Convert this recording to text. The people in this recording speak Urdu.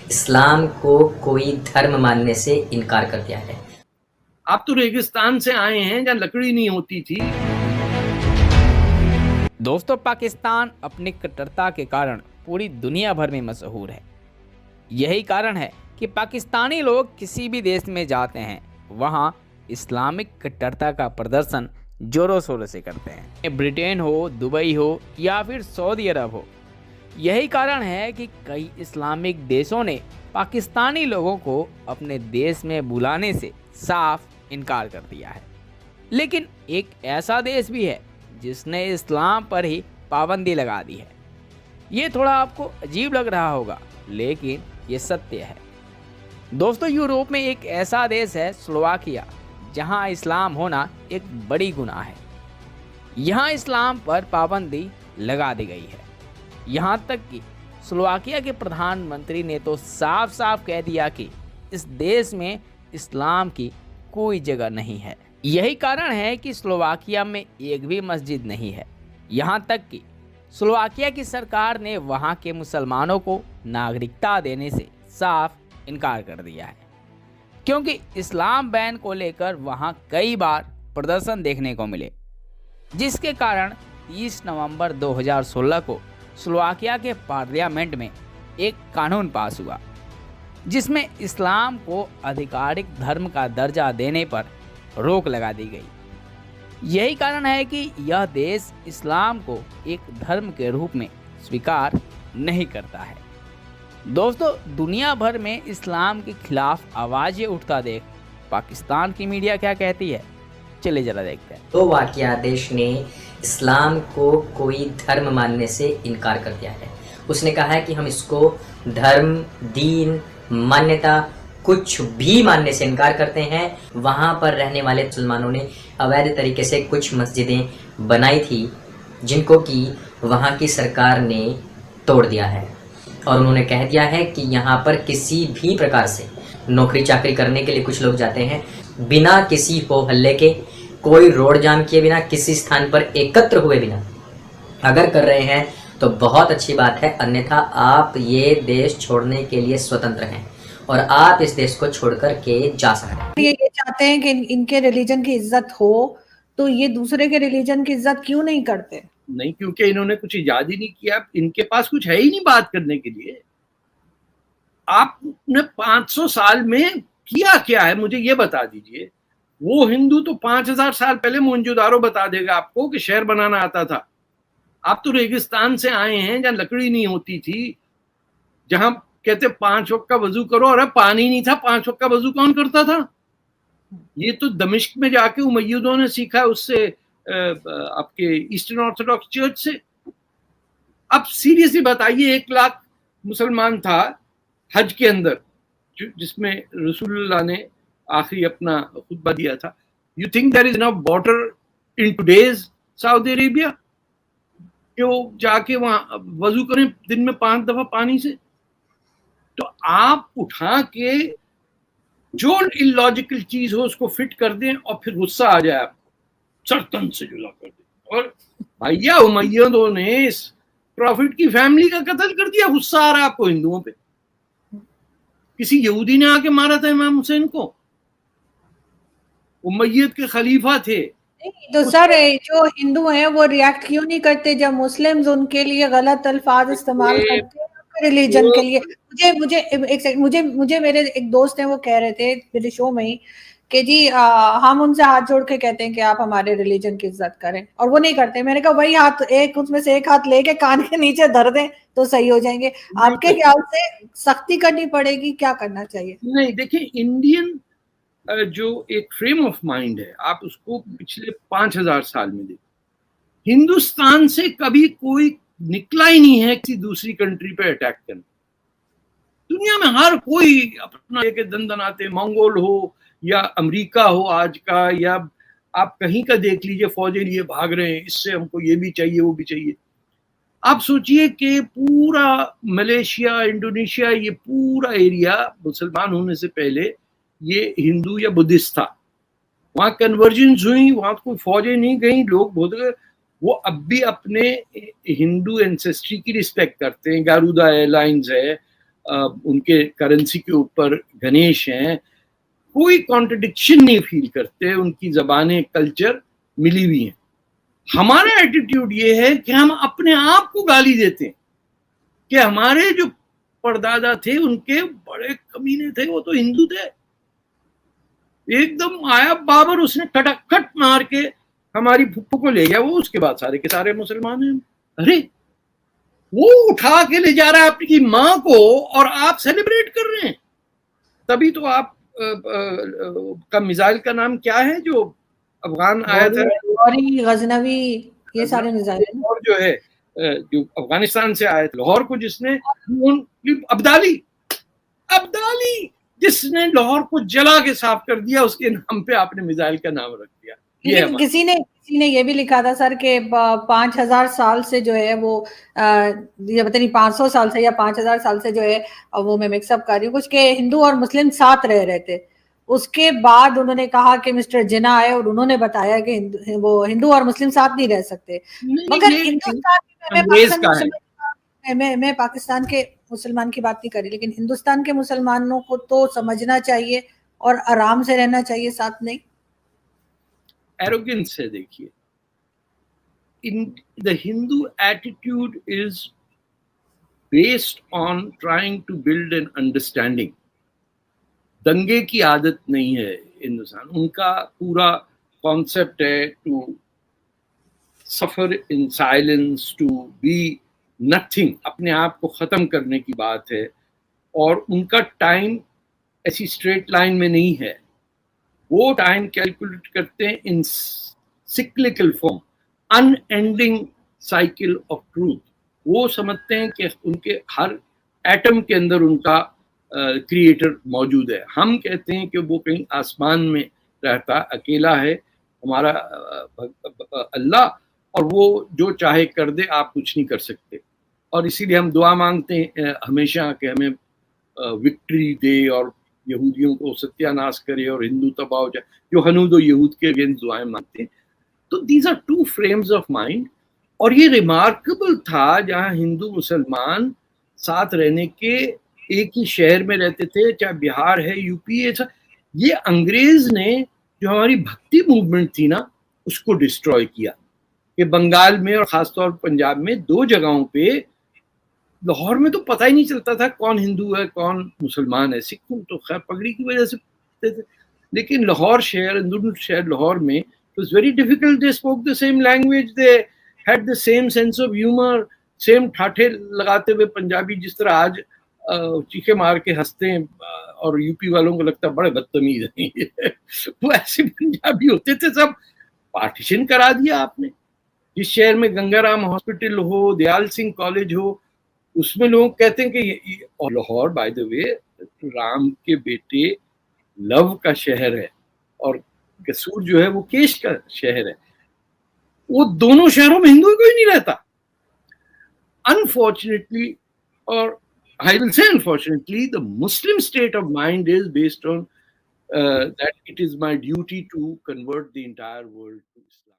اسلام کو کوئی دھرم ماننے سے انکار کر دیا ہے۔ آپ تو ریگستان سے آئے ہیں جہاں لکڑی نہیں ہوتی تھی۔ دوستو، پاکستان اپنی کٹرتا کے کارن پوری دنیا بھر میں مشہور ہے۔ یہی کارن ہے کہ پاکستانی لوگ کسی بھی دیش میں جاتے ہیں وہاں اسلامک کٹرتا کا پردرشن زوروں شوروں سے کرتے ہیں، برٹین ہو، دبئی ہو یا پھر سعودی عرب ہو۔ یہی کارن ہے کہ کئی اسلامک دیشوں نے پاکستانی لوگوں کو اپنے دیش میں بلانے سے صاف انکار کر دیا ہے۔ لیکن ایک ایسا دیش بھی ہے جس نے اسلام پر ہی پابندی لگا دی ہے۔ یہ تھوڑا آپ کو عجیب لگ رہا ہوگا، لیکن یہ ستیہ ہے۔ دوستو، یورپ میں ایک ایسا دیش ہے سلوواکیہ، جہاں اسلام ہونا ایک بڑی گناہ ہے۔ یہاں اسلام پر پابندی لگا دی گئی ہے، یہاں تک کہ سلوواکیہ کے پردھان منتری نے تو صاف صاف کہہ دیا کہ اس دیش میں اسلام کی کوئی جگہ نہیں ہے۔ یہی کارن ہے کہ سلوواکیہ میں ایک بھی مسجد نہیں ہے، یہاں تک کہ سلوواکیہ کی سرکار نے وہاں کے مسلمانوں کو ناگرکتا دینے سے صاف انکار کر دیا ہے، کیونکہ اسلام بین کو لے کر وہاں کئی بار پردرشن دیکھنے کو ملے، جس کے کارن 30 نومبر 2016 کو سلوواکیہ کے پارلیمنٹ میں ایک قانون پاس ہوا جس میں اسلام کو آدھیکارک دھرم کا درجہ دینے پر روک لگا دی گئی۔ یہی کارن ہے کہ یہ دیش اسلام کو ایک دھرم کے روپ میں سویکار نہیں کرتا ہے۔ دوستو، دنیا بھر میں اسلام کے خلاف آوازیں اٹھتا دیکھ پاکستان کی میڈیا کیا کہتی ہے، چلے ذرا دیکھتے ہیں۔ تو واقعہ دیش نے اسلام کو کوئی دھرم ماننے سے انکار کر دیا ہے۔ اس نے کہا ہے کہ ہم اس کو دھرم، دین، مانیتا کچھ بھی ماننے سے انکار کرتے ہیں۔ وہاں پر رہنے والے مسلمانوں نے اویدھ طریقے سے کچھ مسجدیں بنائی تھی جن کو کہ وہاں کی سرکار نے توڑ دیا ہے، اور انہوں نے کہہ دیا ہے کہ یہاں پر کسی بھی پرکار سے نوکری چاکری کرنے کے لیے کچھ لوگ جاتے ہیں بنا کسی ہو ہلے کے، کوئی روڈ جام کیے بنا، کسی استھان پر ایکتر ہوئے بنا۔ اگر کر رہے ہیں تو بہت اچھی بات ہے، انیتھا آپ یہ دیش چھوڑنے کے لیے سوتنتر ہیں اور آپ اس دیش کو چھوڑ کر کے جا سکتے ہیں۔ یہ چاہتے ہیں کہ ان کے ریلیجن کی عزت ہو، تو یہ دوسرے کے ریلیجن کی عزت کیوں نہیں کرتے؟ نہیں، کیونکہ انہوں نے کچھ ایجاد ہی نہیں کیا، ان کے پاس کچھ ہے ہی نہیں بات کرنے کے لیے۔ آپ نے 500 سال میں کیا ہے مجھے یہ بتا دیجئے۔ وہ ہندو تو 5000 سال پہلے موہنجودارو بتا دے گا آپ کو کہ شہر بنانا آتا تھا۔ آپ تو ریگستان سے آئے ہیں جہاں لکڑی نہیں ہوتی تھی، جہاں کہتے 5 وقت کا وضو کرو، اور اب پانی نہیں تھا، 5 وقت کا وضو کون کرتا تھا؟ یہ تو دمشق میں جا کے امیدوں نے سیکھا، اس سے آپ کے ایسٹرن آرتھوڈاکس چرچ سے۔ اب سیریسلی بتائیے، 1 لاکھ مسلمان تھا حج کے اندر، جس میں رسول اللہ نے آخری اپنا خطبہ دیا تھا۔ You think there is enough water in today's Saudi Arabia کہ وہ جا کے وہاں وضو کریں دن میں 5 دفعہ پانی سے؟ تو آپ اٹھا کے جو اللاجیکل چیز ہو اس کو فٹ کر دیں اور پھر غصہ آ جائے آپ کو، سرتن سے جدا کر دیں۔ اور بھیا امیدوں نے اس پروفٹ کی فیملی کا قتل کر دیا، غصہ آ رہا ہے آپ کو ہندوؤں پہ؟ کسی یہودی نے آ کے مارا تھا امام حسین کو؟ امید کے خلیفہ تھے۔ تو سر، جو ہندو ہیں وہ ریاکٹ کیوں نہیں کرتے جب مسلمز ان کے لیے غلط الفاظ استعمال کرتے ہیں ریلیجن کے لیے؟ مجھے میرے ایک دوست ہیں، وہ کہہ رہے تھے میرے شو میں ہی کہ جی ہم ان سے ہاتھ جوڑ کے کہتے ہیں کہ آپ ہمارے ریلیجن کی عزت کریں، اور وہ نہیں کرتے۔ میں نے کہا وہی ہاتھ، اس میں سے ایک ہاتھ لے کے کان کے نیچے دھر دیں تو صحیح ہو جائیں گے۔ آپ کے خیال سے سختی کرنی پڑے گی، کیا کرنا چاہیے؟ نہیں، دیکھیں، انڈین جو ایک فریم آف مائنڈ ہے، آپ اس کو پچھلے 5000 سال میں دیکھیں، ہندوستان سے کبھی کوئی نکلا ہی نہیں ہے کسی دوسری کنٹری پہ اٹیک کرنا۔ دنیا میں ہر کوئی اپنا لے کے دندناتے، منگول ہو یا امریکہ ہو آج کا، یا آپ کہیں کا دیکھ لیجئے، فوجیں لیے بھاگ رہے ہیں، اس سے ہم کو یہ بھی چاہیے وہ بھی چاہیے۔ آپ سوچئے کہ پورا ملیشیا، انڈونیشیا، یہ پورا ایریا مسلمان ہونے سے پہلے یہ ہندو یا بدھسٹ تھا۔ وہاں کنورجنز ہوئی، وہاں کوئی فوجیں نہیں گئیں، لوگ بہت گئے۔ وہ اب بھی اپنے ہندو اینسیسٹری کی رسپیکٹ کرتے ہیں، گارودا ایئر لائنز ہے، ان کے کرنسی کے اوپر گنیش ہیں, کوئی کانٹرڈکشن نہیں فیل کرتے, ان کی زبانیں کلچر ملی ہوئی ہیں. ہمارا ایٹیٹیوڈ یہ ہے کہ ہم اپنے آپ کو گالی دیتے ہیں کہ ہمارے جو پردادا تھے ان کے بڑے کمینے تھے, وہ تو ہندو تھے. ایک دم آیا بابر, اس نے کٹ مار کے ہماری پھپھو کو لے گیا, وہ اس کے بعد سارے کے سارے مسلمان ہیں. ارے وہ اٹھا کے لے جا رہا ہے اپنی ماں کو اور آپ سیلیبریٹ کر رہے ہیں. تبھی تو آپ کا میزائل کا نام کیا ہے جو افغان آیا تھا, غزنوی, یہ سارے میزائل, اور جو ہے جو افغانستان سے آئے تھے لاہور کو, جس نے ابدالی جس نے لاہور کو جلا کے صاف کر دیا, اس کے نام پہ آپ نے میزائل کا نام رکھ دیا. لیکن کسی نے یہ بھی لکھا تھا سر کہ 5000 سال سے جو ہے وہ یہ پتہ نہیں 500 سال سے یا 5000 سال سے جو ہے وہ میں مکس اپ کر رہی ہوں کچھ, کہ ہندو اور مسلم ساتھ رہ رہے تھے. اس کے بعد انہوں نے کہا کہ مسٹر جناح آئے اور انہوں نے بتایا کہ وہ ہندو اور مسلم ساتھ نہیں رہ سکتے. مگر میں پاکستان کے مسلمان کی بات نہیں کر رہی, لیکن ہندوستان کے مسلمانوں کو تو سمجھنا چاہیے اور آرام سے رہنا چاہیے ساتھ. نہیں, ایروگنس ہے. دیکھیے, the Hindu attitude is based on trying to build an understanding. دنگے کی عادت نہیں ہے ہندوستان, ان کا پورا کانسیپٹ ہے to suffer in silence, to be nothing, اپنے آپ کو ختم کرنے کی بات ہے. اور ان کا ٹائم ایسی اسٹریٹ لائن میں نہیں ہے, وہ ٹائم کیلکولیٹ کرتے ہیں in cyclical form, unending cycle of truth. وہ سمجھتے ہیں کہ ان کے ہر ایٹم کے اندر ان کا کریٹر موجود ہے. ہم کہتے ہیں کہ وہ کہیں آسمان میں رہتا, اکیلا ہے ہمارا اللہ, اور وہ جو چاہے کر دے, آپ کچھ نہیں کر سکتے. اور اسی لیے ہم دعا مانگتے ہیں ہمیشہ کہ ہمیں وکٹری دے اور یہودیوں کو ستیہ ناش کرے اور ہندو تباہ ہو جائے, جو ہنود و یہود کے اگینسٹ دعائیں مانگتے ہیں. تو these are two frames of mind. اور یہ ریمارکبل تھا جہاں ہندو مسلمان ساتھ رہنے کے, ایک ہی شہر میں رہتے تھے, چاہے بہار ہے, یو پی ہے. یہ انگریز نے جو ہماری بھکتی موومنٹ تھی نا, اس کو ڈسٹروائے کیا. کہ بنگال میں اور خاص طور پنجاب میں 2 جگہوں پہ, لاہور میں تو پتہ ہی نہیں چلتا تھا کون ہندو ہے کون مسلمان ہے. سکھوں تو خیر پگڑی کی وجہ سے تھے, لیکن لاہور شہر, ہندو شہر لاہور میں it was very difficult. They spoke the same language, they had the same sense of humor, same ٹھاٹھے لگاتے ہوئے پنجابی جس طرح آج چیخے مار کے ہنستے ہیں اور یو پی والوں کو لگتا ہے بڑے بدتمیز ہیں, وہ ایسے پنجابی ہوتے تھے. سب پارٹیشن کرا دیا آپ نے. جس شہر میں گنگا رام ہاسپٹل ہو, دیال سنگھ کالج ہو, اس میں لوگ کہتے ہیں کہ, اور لاہور بائی دا وے رام کے بیٹے لو کا شہر ہے, اور قصور جو ہے وہ کیش کا شہر ہے. وہ دونوں شہروں میں ہندو کوئی نہیں رہتا. Unfortunately, or I will say unfortunately, the Muslim state of mind is based on that it is my duty to convert the entire world to Islam.